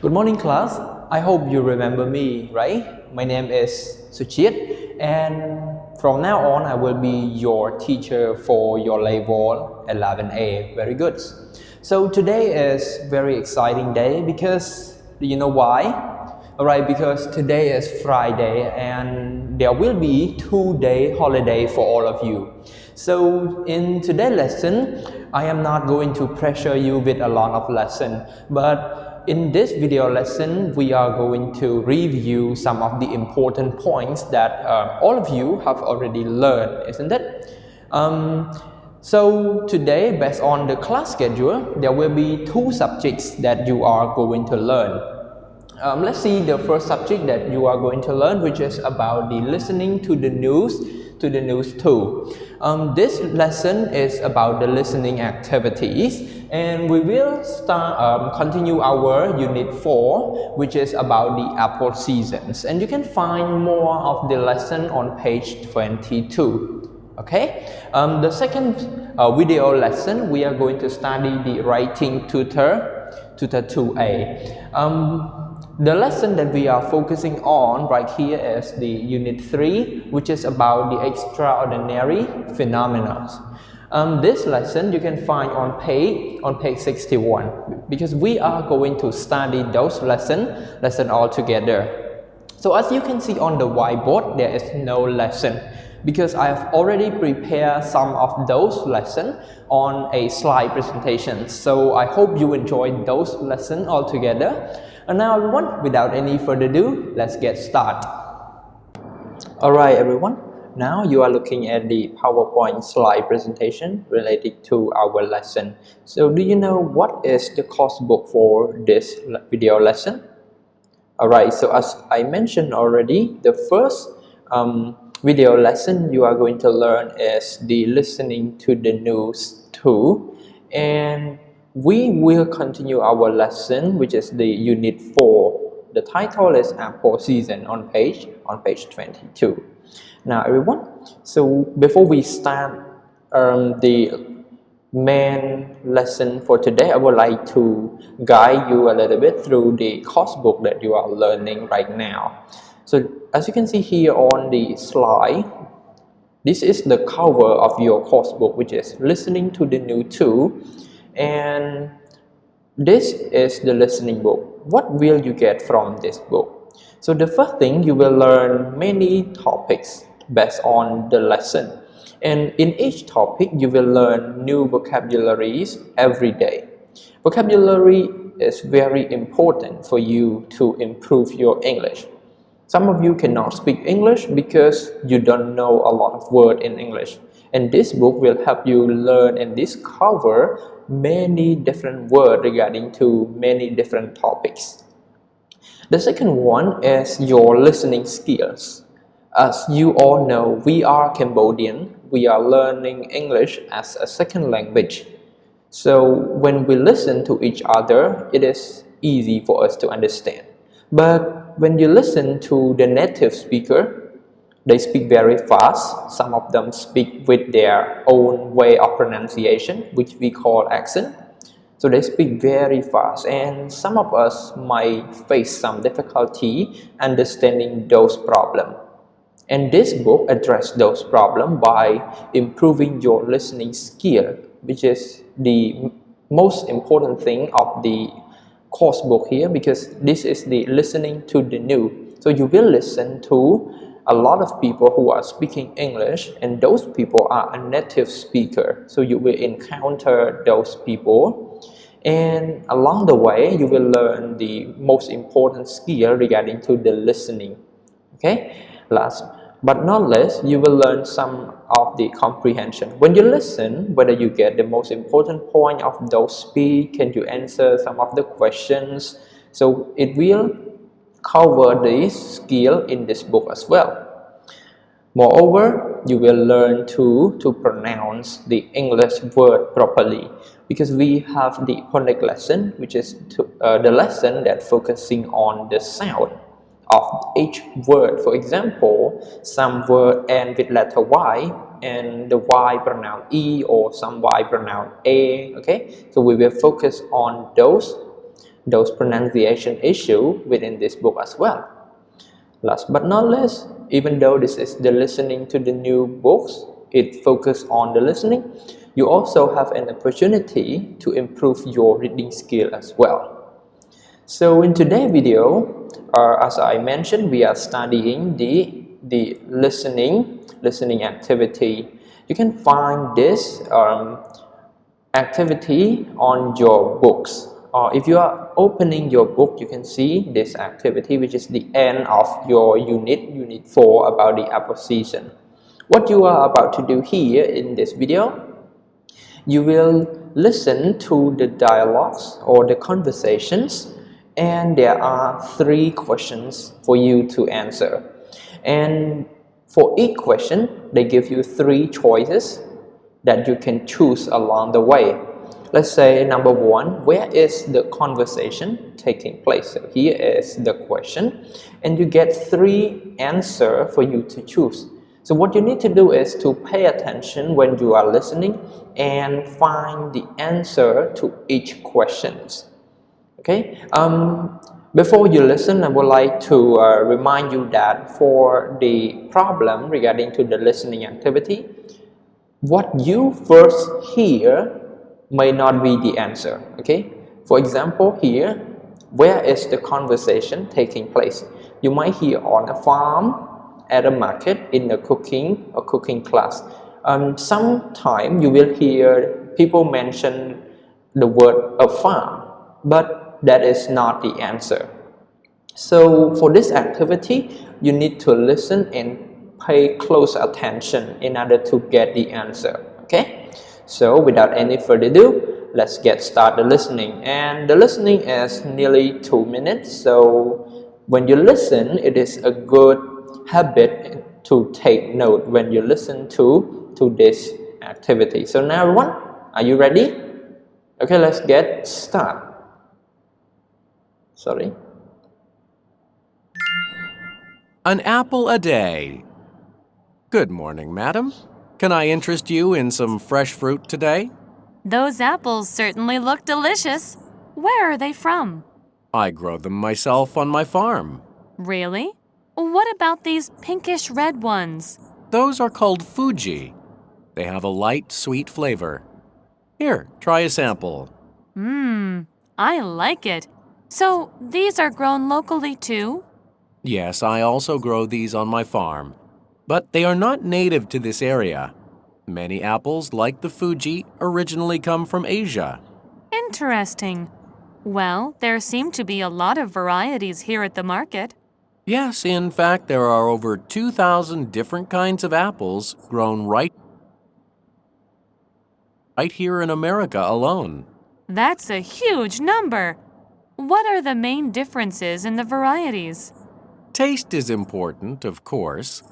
Good morning, class. I hope you remember me, right? My name is Chansocheat, and from now on, I will be your teacher for your level 11A. Very good. So today is very exciting day because do you know why? Alright, because today is Friday and there will be 2-day holiday for all of you. So in today's lesson, I am not going to pressure you with a lot of lesson, but in this video lesson, we are going to review some of the important points that all of you have already learned, isn't it? So today, based on the class schedule, there will be 2 subjects that you are going to learn. Let's see the first subject that you are going to learn, which is about the listening to the news 2. This lesson is about the listening activities, and we will continue our unit 4, which is about the apple seasons, and you can find more of the lesson on page 22. Okay, the second video lesson, we are going to study the writing tutor 2A. The lesson that we are focusing on right here is the unit 3, which is about the extraordinary phenomena. This lesson you can find on page 61, because we are going to study those lesson all together. So as you can see on the whiteboard, there is no lesson, because I have already prepared some of those lessons on a slide presentation. So I hope you enjoyed those lessons all together. And now everyone, without any further ado, let's get started. Alright everyone, now you are looking at the PowerPoint slide presentation related to our lesson. So do you know what is the course book for this video lesson? Alright, so as I mentioned already, the first video lesson you are going to learn is the listening to the news 2, and we will continue our lesson, which is the unit 4. The title is Apple Season on page 22. Now everyone, so before we start the main lesson for today, I would like to guide you a little bit through the course book that you are learning right now. So as you can see here on the slide, this is the cover of your course book, which is listening to the new 2, and this is the listening book. What will you get from this book? So the first thing, you will learn many topics based on the lesson, and in each topic you will learn new vocabularies every day. Vocabulary is very important for you to improve your English. Some of you cannot speak English because you don't know a lot of words in English, and this book will help you learn and discover many different words regarding to many different topics. The second one is your listening skills. As you all know, we are Cambodian. We are learning English as a second language. So when we listen to each other, it is easy for us to understand. But when you listen to the native speaker, they speak very fast. Some of them speak with their own way of pronunciation, which we call accent. So they speak very fast, and some of us might face some difficulty understanding those problems. And this book addresses those problems by improving your listening skill, which is the most important thing of the course book here, because this is the listening to the new. So you will listen to a lot of people who are speaking English, and those people are a native speaker. So you will encounter those people, and along the way you will learn the most important skill regarding to the listening. Okay, last but not least, you will learn some of the comprehension. When you listen, whether you get the most important point of those speech, can you answer some of the questions. So it will cover this skill in this book as well. Moreover, you will learn to pronounce the English word properly, because we have the phonics lesson, which is the lesson that focusing on the sound of each word. For example, some word end with letter Y and the Y pronounced E, or some Y pronounced A. Okay, so we will focus on those those pronunciation issue within this book as well. Last but not least, even though this is the listening to the new books, it focuses on the listening, you also have an opportunity to improve your reading skill as well. So in today's video, as I mentioned, we are studying the listening activity. You can find this activity on your books. If you are opening your book, you can see this activity, which is the end of your unit 4 about the apposition. What you are about to do here in this video, you will listen to the dialogues or the conversations, and there are 3 questions for you to answer. And for each question, they give you 3 choices that you can choose along the way. Let's say number 1, where is the conversation taking place? So here is the question, and you get 3 answers for you to choose. So what you need to do is to pay attention when you are listening and find the answer to each question. Okay. Before you listen, I would like to remind you that for the problem regarding to the listening activity, what you first hear may not be the answer. Okay. For example, here, where is the conversation taking place? You might hear on a farm, at a market, in a cooking class. Sometimes you will hear people mention the word a farm, but that is not the answer. So for this activity, you need to listen and pay close attention in order to get the answer. Okay, so without any further ado, let's get started listening. And the listening is nearly 2 minutes, so when you listen, it is a good habit to take note when you listen to this activity. So now everyone, are you ready? Okay, let's get started. Sorry. An apple a day. Good morning, madam. Can I interest you in some fresh fruit today? Those apples certainly look delicious. Where are they from? I grow them myself on my farm. Really? What about these pinkish red ones? Those are called Fuji. They have a light, sweet flavor. Here, try a sample. I like it. So these are grown locally too? Yes, I also grow these on my farm. But they are not native to this area. Many apples, like the Fuji, originally come from Asia. Interesting. Well, there seem to be a lot of varieties here at the market. Yes, in fact, there are over 2,000 different kinds of apples grown right here in America alone. That's a huge number. What are the main differences in the varieties? Taste is important, of course,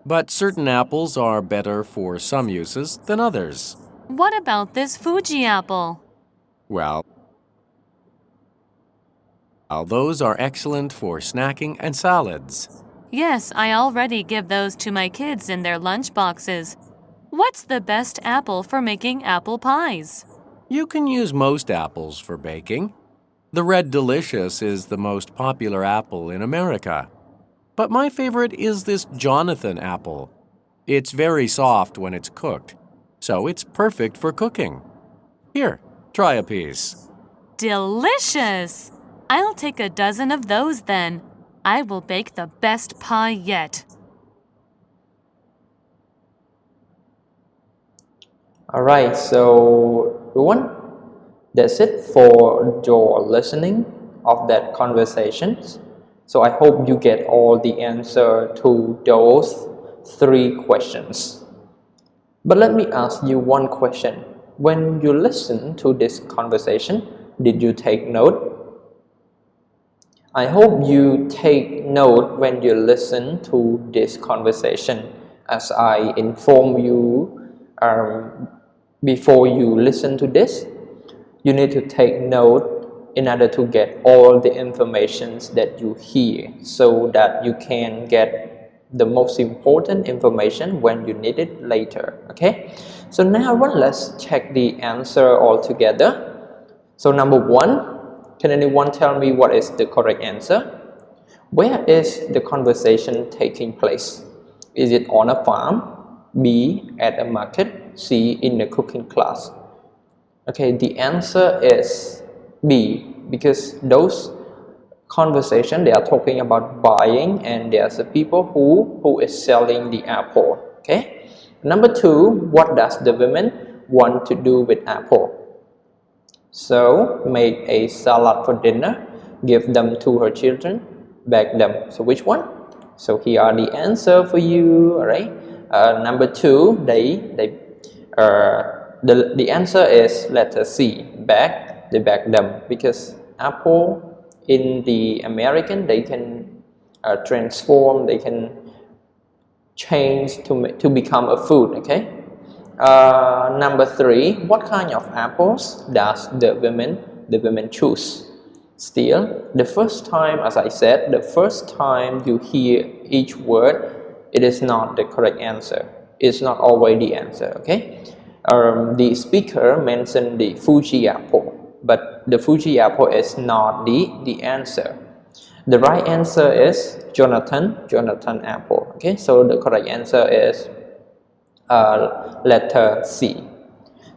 but certain apples are better for some uses than others. What about this Fuji apple? Well, those are excellent for snacking and salads. Yes, I already give those to my kids in their lunch boxes. What's the best apple for making apple pies? You can use most apples for baking. The Red Delicious is the most popular apple in America. But my favorite is this Jonathan apple. It's very soft when it's cooked, so it's perfect for cooking. Here, try a piece. Delicious! I'll take a dozen of those then. I will bake the best pie yet. Alright, so everyone, that's it for your listening of that conversation. So I hope you get all the answer to those 3 questions. But let me ask you one question. When you listen to this conversation, did you take note? I hope you take note when you listen to this conversation. As I inform you before you listen to this, you need to take note in order to get all the information that you hear, so that you can get the most important information when you need it later. Okay, so now let's check the answer all together. So number 1, Can anyone tell me what is the correct answer? Where is the conversation taking place? Is it on a farm? B. At a market? C. In a cooking class? Okay, the answer is B, because those conversation they are talking about buying, and there's a people who is selling the apple. Okay. Number 2, what does the woman want to do with apple? So make a salad for dinner, give them to her children, bake them. So which one? So here are the answer for you. All right. Number 2, the answer is letter C, bake. They bake them, because apple in the American they can transform, they can change to become a food. Okay. Number 3, what kind of apples does the women choose? Still, the first time, as I said, the first time you hear each word, it is not the correct answer. It's not always the answer. Okay. The speaker mentioned the Fuji apple, but the Fuji apple is not the answer. The right answer is Jonathan apple. Okay, so the correct answer is letter C.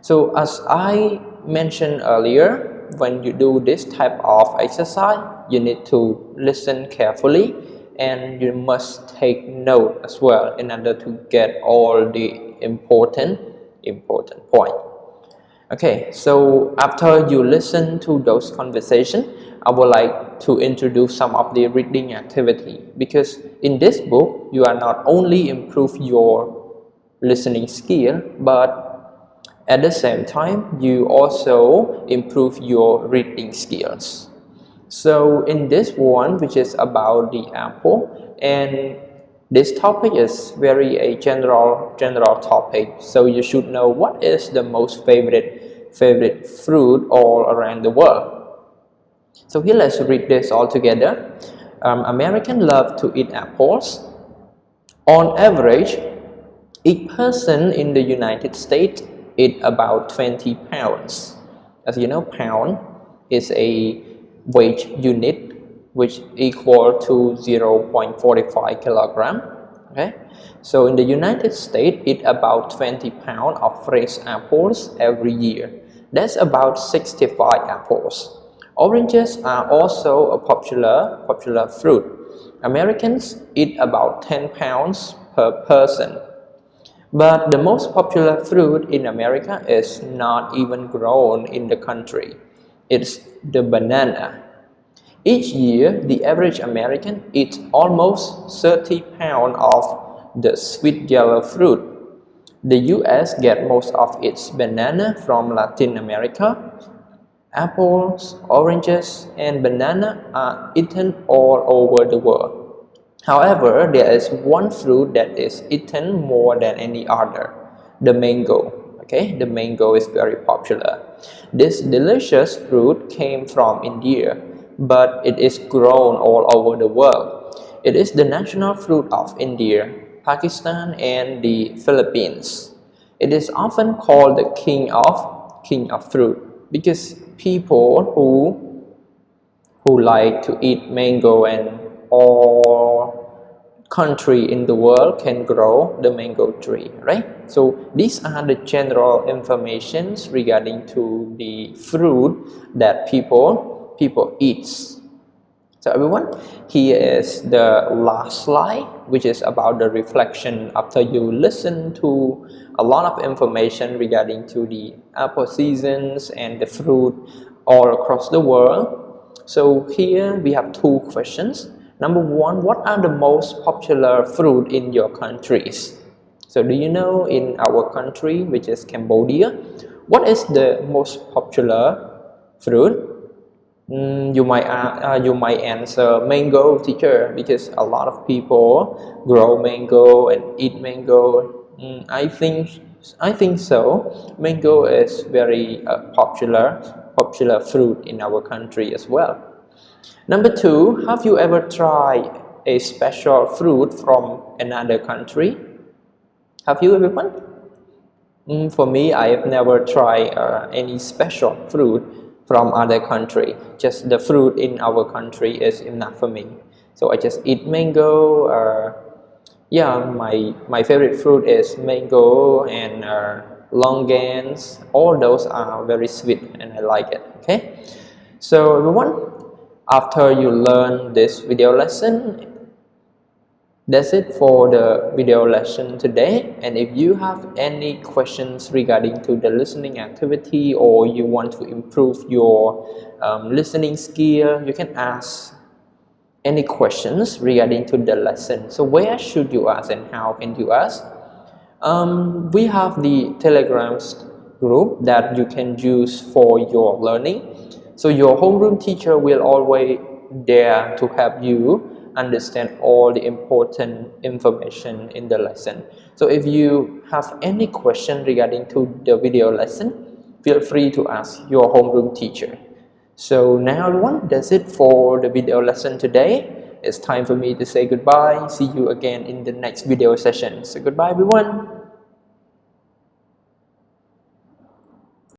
So as I mentioned earlier, when you do this type of exercise, you need to listen carefully, and you must take note as well in order to get all the important point. Okay, so after you listen to those conversations, I would like to introduce some of the reading activity, because in this book you are not only improve your listening skill, but at the same time you also improve your reading skills. So in this one, which is about the apple, and this topic is very a general topic, so you should know what is the most favorite fruit all around the world. So here, let's read this all together. Americans love to eat apples. On average, each person in the United States eat about 20 pounds. As you know, pound is a weight unit which equal to 0.45 kilogram. Okay, so in the United States, eat about 20 pounds of fresh apples every year. That's about 65 apples. Oranges are also a popular fruit. Americans eat about 10 pounds per person. But the most popular fruit in America is not even grown in the country. It's the banana. Each year, the average American eats almost 30 pounds of the sweet yellow fruit. The US gets most of its banana from Latin America. Apples, oranges, and banana are eaten all over the world. However, there is one fruit that is eaten more than any other, the mango. Okay, the mango is very popular. This delicious fruit came from India, but it is grown all over the world. It is the national fruit of India, Pakistan, and the Philippines. It is often called the king of fruit, because people who like to eat mango, and all country in the world can grow the mango tree, right? So these are the general informations regarding to the fruit that people eat. So everyone, here is the last slide, which is about the reflection after you listen to a lot of information regarding to the apple seasons and the fruit all across the world. So here we have 2 questions. Number 1, what are the most popular fruit in your countries? So do you know in our country, which is Cambodia, what is the most popular fruit? You might answer mango, teacher, because a lot of people grow mango and eat mango. I think so. Mango is very popular fruit in our country as well. Number 2, have you ever tried a special fruit from another country? Have you, everyone? For me, I have never tried any special fruit from other country. Just the fruit in our country is enough for me. So I just eat mango. Yeah, my favorite fruit is mango and longans. All those are very sweet and I like it. Okay, so everyone, after you learn this video lesson, that's it for the video lesson today. And if you have any questions regarding to the listening activity, or you want to improve your listening skill, you can ask any questions regarding to the lesson. So where should you ask and how can you ask? We have the Telegram group that you can use for your learning. So your homeroom teacher will always there to help you understand all the important information in the lesson. So if you have any question regarding to the video lesson, feel free to ask your homeroom teacher. So now everyone, that's it for the video lesson today. It's time for me to say goodbye. See you again in the next video session. So goodbye everyone.